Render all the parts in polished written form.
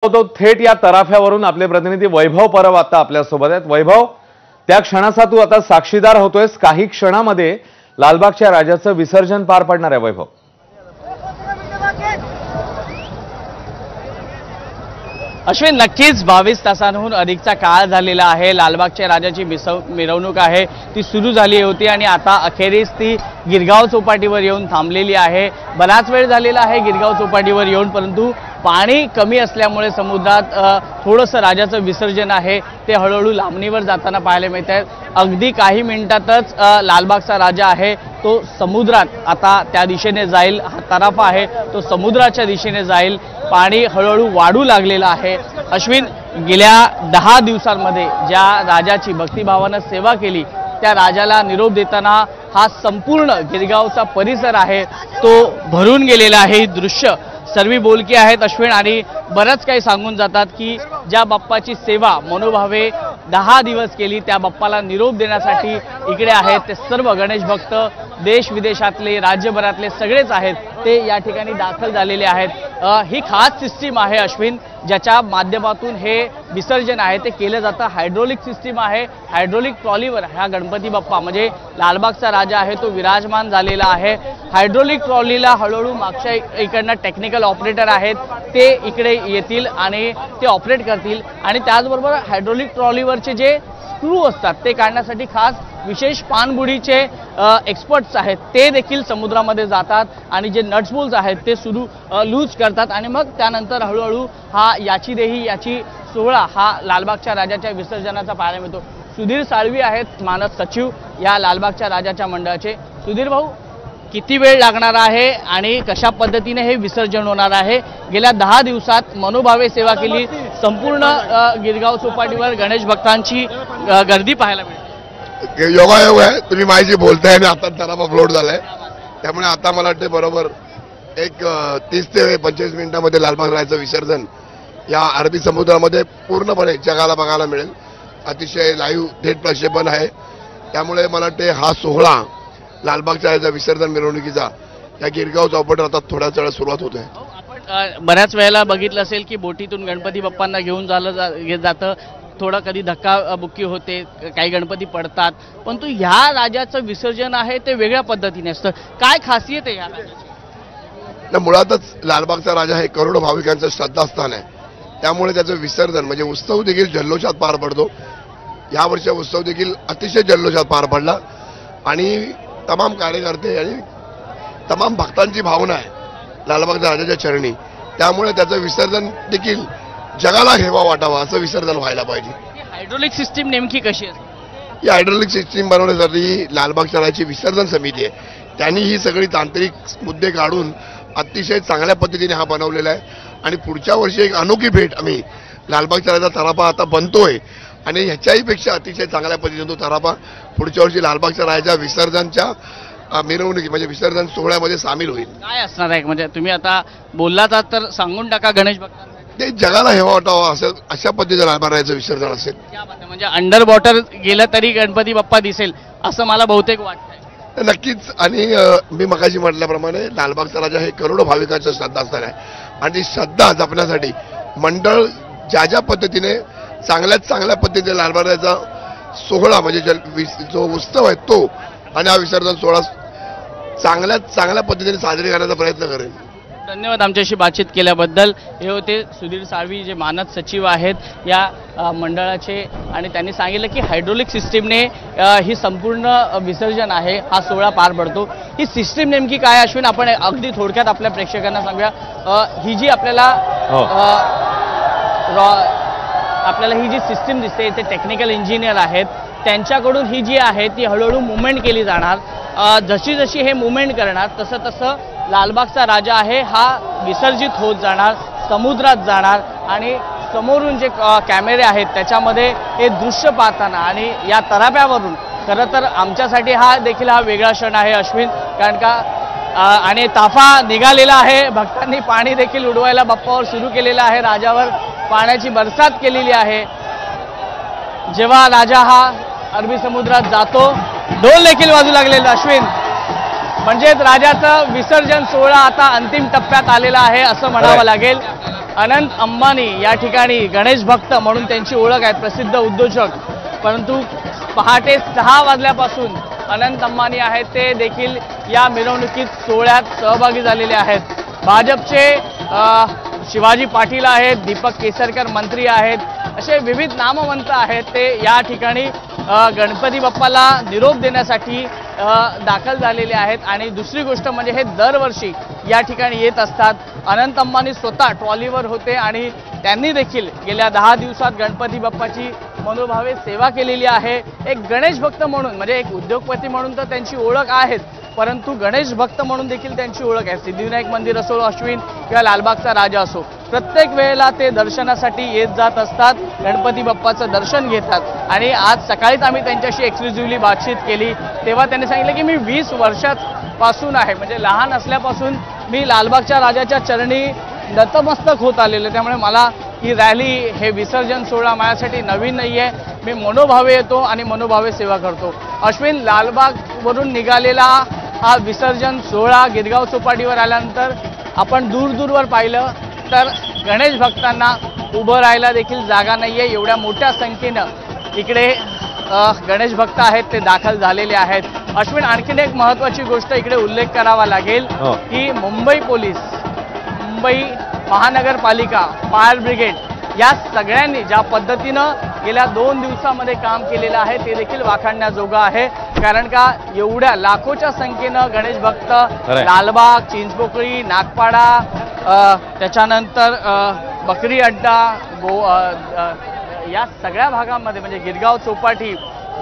तो थेट या तराफ्यावरून आपले प्रतिनिधी वैभव परब आता आपल्या सोबत आहेत। वैभव, त्या क्षणाचा तू आता साक्षीदार होतोयस। काही क्षणामध्ये लालबागच्या राजाचं विसर्जन पार पडणार आहे। वैभव, अश्विन, नक्कीच 22 तासांहून अधिकचा काळ झालेला आहे। लालबागच्या राजाची मिरवणूक आहे ती सुरू झाली होती आणि आता अखेरीस ती गिरगाव चौपाटीवर येऊन थांबलेली आहे। बराच वेळ झालेला आहे गिरगाव चौपाटीवर येऊन, परंतु पाणी कमी असल्यामुळे समुद्रात थोडंसं राजाचं विसर्जन आहे ते हळूहळू लांबणीवर जाताना पाहायला मिळत आहे। अगदी काही मिनिटातच लालबागचा राजा आहे तो समुद्रात आता त्या दिशेने जाईल। हा तराफा आहे तो समुद्राच्या दिशेने जाईल। पाणी हळूहळू वाढू लागलेलं आहे। अश्विन, गेल्या 10 दिवसांमध्ये ज्या राजाची भक्तिभावानं सेवा केली त्या राजाला निरोप देताना हा संपूर्ण गिरगावचा परिसर आहे तो भरून गेलेला आहे। ही दृश्य सर्व बोलकी आहेत अश्विन, आणि बरंच काही सांगून जातात की ज्या बाप्पाची सेवा मनोभावे 10 दिवस केली त्या बाप्पाला निरोप देण्यासाठी इकडे आहेत ते सर्व गणेश भक्त। देश विदेशातले, राज्यभरातले सगळेच आहेत ते या ठिकाणी दाखल झालेले आहेत। ही खास सिस्टीम आहे अश्विन, ज्याच्या माध्यमातून हे विसर्जन आहे ते केलं जातं। हायड्रोलिक सिस्टीम आहे। हायड्रोलिक ट्रॉलीवर हा गणपती बाप्पा म्हणजे लालबागचा राजा आहे तो विराजमान झालेला आहे। हायड्रोलिक ट्रॉलीला हळूहळू मागच्या इकडनं टेक्निकल ऑपरेटर आहेत ते इकडे येतील आणि ते ऑपरेट करतील, आणि त्याचबरोबर हायड्रोलिक ट्रॉलीवरचे जे स्क्रू असतात ते काढण्यासाठी खास विशेष पाणबुडीचे एक्सपर्ट्स आहेत ते देखील समुद्रामध्ये जातात आणि जे नट्स बोल्ट्स आहेत ते सुरू लूज करतात, आणि मग त्यानंतर हळूहळू हा याची सोहळा हा लालबागच्या राजाच्या विसर्जनाचा पाहायला मिळतो। सुधीर साळवी आहेत मानद सचिव या लालबागच्या राजाच्या मंडळाचे। सुधीर भाऊ, किती वेळ लागणार आहे आणि कशा पद्धतीने हे विसर्जन होणार आहे? गेल्या 10 दिवसात मनोभावे सेवा केली, संपूर्ण गिरगाव चौपाटीवर गणेश भक्तांची गर्दी पाहायला मिळते। योगायोग आहे, तुम्ही माझी बोलताय आणि आता तराफा फ्लोट झालाय, त्यामुळे आता मला वाटते बरोबर एक 30 ते 25 मिनिटांमध्ये लालबाग राजाचं विसर्जन या अरबी समुद्रामध्ये पूर्णपणे जगाला बघायला मिळेल। अतिशय लाईव्ह थेट प्रक्षेपण आहे, त्यामुळे मला वाटते हा सोहळा लालबागच्या राजाचा विसर्जन मिरवणुकीचा या गिरगाव चौपाटीवर आता थोड्याच वेळा सुरुवात होत आहे। आपण बऱ्याच वेळेला बघितलं असेल की बोटीतून गणपती बाप्पांना घेऊन जातं, थोडं कधी धक्काबुक्की होते, काही गणपती पडतात, परंतु ह्या राजाचं विसर्जन आहे ते वेगळ्या पद्धतीने असतं। काय खासियत आहे ह्या राजाची? मुळातच लालबागचा राजा हे करोडो भाविकांचं श्रद्धास्थान आहे, त्यामुळे त्याचं विसर्जन म्हणजे उत्सव देखील जल्लोषात पार पडतो। यावर्षी उत्सव देखील अतिशय जल्लोषात पार पडला आणि तमाम कार्यकर्ते आणि तमाम भक्तांची भावना आहे लालबागच्या राजाच्या चरणी, त्यामुळे त्याचं विसर्जन देखील जगाला हेवा वाटावा असं विसर्जन व्हायला पाहिजे। हायड्रोलिक सिस्टीम नेमकी कशी असते? ही हायड्रोलिक सिस्टीम बनवण्यासाठी लालबागच्या राजाची विसर्जन समिती आहे, त्यांनी ही सगळी तांत्रिक मुद्दे काढून अतिशय चांगल्या पद्धतीने हा बनवलेला आहे, आणि पुढच्या वर्षी एक अनोखी भेट आम्ही लालबागच्या राजा तराफा आता बनतोय आणि ह्याच्याही पेक्षा अतिशय चांगल्या पद्धतीने तो तराफा पुढच्या वर्षी लालबागच्या राजाच्या विसर्जनच्या मिरवणुकी म्हणजे विसर्जन सोहळ्यामध्ये सामील होईल। काय असणार आहे म्हणजे तुम्ही आता बोललात तर सांगून टाका गणेश भक्तांना। ते जगाला हेवा वाटावा असं अशा पद्धतीने लालबाग राजाचं विसर्जन असेल। म्हणजे अंडर वॉटर गेलं तरी गणपती बाप्पा दिसेल असं मला बहुतेक वाटतंय। नक्कीच, आणि मी मगाशी म्हटल्याप्रमाणे लालबागचा राजा हे करोडो भाविकांचं श्रद्धास्थान आहे, आणि ती श्रद्धा जपण्यासाठी मंडळ ज्या पद्धतीने चांगल्या पद्धतीने लालबाग राजाचा सोहळा म्हणजे जो उत्सव आहे तो आणि हा विसर्जन सोहळा चांगल्या पद्धतीने साजरी करण्याचा प्रयत्न करेल। धन्यवाद आमच्याशी बातचीत केल्याबद्दल। हे होते सुधीर साळवी जे मानद सचिव आहेत या मंडळाचे, आणि त्यांनी सांगितलं की हायड्रोलिक सिस्टीमने ही संपूर्ण विसर्जन आहे हा सोहळा पार पडतो। ही सिस्टीम नेमकी काय अश्विन आपण अगदी थोडक्यात आपल्या प्रेक्षकांना सांगूया। ही जी आपल्याला ही जी सिस्टीम दिसते इथे टेक्निकल इंजिनियर आहेत, त्यांच्याकडून ही जी आहे ती हळूहळू मुवमेंट केली जाणार। जशी जशी हे मुवमेंट करणार तसं लालबागचा राजा आहे हा विसर्जित होत जाणार, समुद्रात जाणार, आणि समोरून जे कॅमेरे आहेत त्याच्यामध्ये हे दृश्य पाहताना आणि या तराफ्यावरून खरं तर आमच्यासाठी हा देखील वेगळा क्षण आहे अश्विन, कारण का आणि ताफा निघालेला आहे। भक्तांनी पाणी देखील उडवायला बाप्पावर सुरू केलेलं आहे, राजावर पाण्याची बरसात केलेली आहे। जेव्हा राजा हा अरबी समुद्रात जातो ढोल देखील वाजू लागलेला अश्विन, म्हणजेच राजाचं विसर्जन सोहळा आता अंतिम टप्प्यात आलेला आहे असं म्हणावं लागेल। अनंत अंबानी या ठिकाणी गणेश भक्त म्हणून त्यांची ओळख आहे, प्रसिद्ध उद्योजक. परंतु पहाटे 6 वाजल्यापासून अनंत अंबानी आहेत ते देखील या मिरवणुकीत सोहळ्यात सहभागी झालेले आहेत. भाजपचे शिवाजी पाटील आहेत, दीपक केसरकर मंत्री आहेत, असे विविध नामवंत आहेत ते या ठिकाणी गणपती बाप्पाला निरोप देण्यासाठी दाखल झालेले आहेत. आणि दुसरी गोष्ट म्हणजे हे दरवर्षी या ठिकाणी येत असतात. अनंत अंबानी स्वतः ट्रॉलीवर होते आणि त्यांनी देखील गेल्या 10 दिवसात गणपती बाप्पाची मनोभावे सेवा केलेली आहे. एक गणेश भक्त म्हणून, म्हणजे एक उद्योगपती म्हणून तर त्यांची ओळख आहेच, परंतु गणेश भक्त म्हणून देखील त्यांची ओळख आहे. सिद्धिविनायक मंदिर असो, अश्विन किंवा लालबागचा राजा असो, प्रत्येक वेळेला ते दर्शनासाठी येत जात असतात, गणपती बाप्पाचं दर्शन घेतात. आणि आज सकाळीच आम्ही त्यांच्याशी एक्सक्लुझिव्हली बातचीत केली, तेव्हा त्यांनी सांगितलं की मी 20 वर्षापासून आहे, म्हणजे लहान असल्यापासून मी लालबागच्या राजाच्या चरणी नतमस्तक होत आलेले, त्यामुळे मला ही रॅली, हे विसर्जन सोहळा माझ्यासाठी नवीन नाही आहे. मी मनोभावे येतो आणि मनोभावे सेवा करतो. अश्विन, लालबागवरून निघालेला हा विसर्जन सोहळा गिरगाव चौपाटीवर आल्यानंतर आपण दूरवर पाहिलं तर गणेश भक्तांना उभं राहायला देखील जागा नाहीये. एवढ्या मोठ्या संख्येनं इकडे गणेश भक्त आहेत ते दाखल झालेले आहेत. अश्विन, आणखीन एक महत्त्वाची गोष्ट इकडे उल्लेख करावा लागेल की मुंबई पोलीस, मुंबई महानगरपालिका, फायर ब्रिगेड या सगळ्यांनी ज्या पद्धतीनं गेल्या 2 दिवसामध्ये काम केलेलं आहे ते देखील वाखाणण्याजोगं आहे. कारण का एवढ्या लाखोच्या संख्येनं गणेश भक्त लालबाग, चिंचपोकळी, नागपाडा, त्याच्यानंतर बकरी अड्डा, या सगळ्या भागांमध्ये, म्हणजे गिरगाव चौपाटी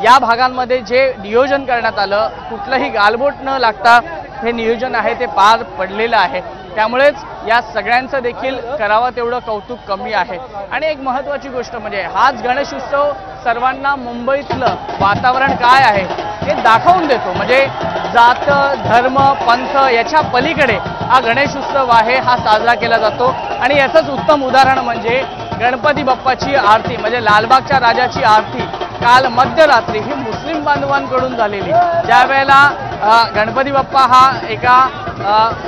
या भागांमध्ये जे नियोजन करण्यात आलं, कुठलंही गालबोट न लागता हे नियोजन आहे ते पार पडलेलं आहे. त्यामुळेच या सगळ्यांचं देखील करावं तेवढं कौतुक कमी आहे. आणि एक महत्त्वाची गोष्ट म्हणजे हाच गणेश उत्सव सर्वांना मुंबईतलं वातावरण काय आहे हे दाखवून देतो. म्हणजे जात, धर्म, पंथ याच्या पलीकडे हा गणेश उत्सव आहे, हा साजरा केला जातो. आणि याचंच उत्तम उदाहरण म्हणजे गणपती बाप्पाची आरती, म्हणजे लालबागच्या राजाची आरती काल मध्यरात्री ही मुस्लिम बांधवांकडून झालेली. ज्या वेळेला गणपती बाप्पा हा एका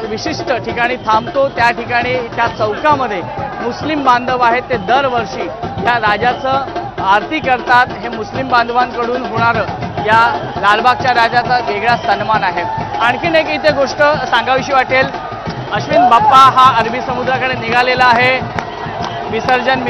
विशिष्ट ठिकाणी थांबतो, त्या ठिकाणी त्या चौकामध्ये मुस्लिम बांधव आहेत ते दरवर्षी या राजाचं आरती करतात. हे मुस्लिम बांधवांकडून होणारं या लालबागच्या राजाचा वेगळा सन्मान आहे. आणखीन एक इथे गोष्ट सांगावीशी वाटेल, अश्विन, बाप्पा हा अरबी समुद्राकडे निघालेला आहे. विसर्जन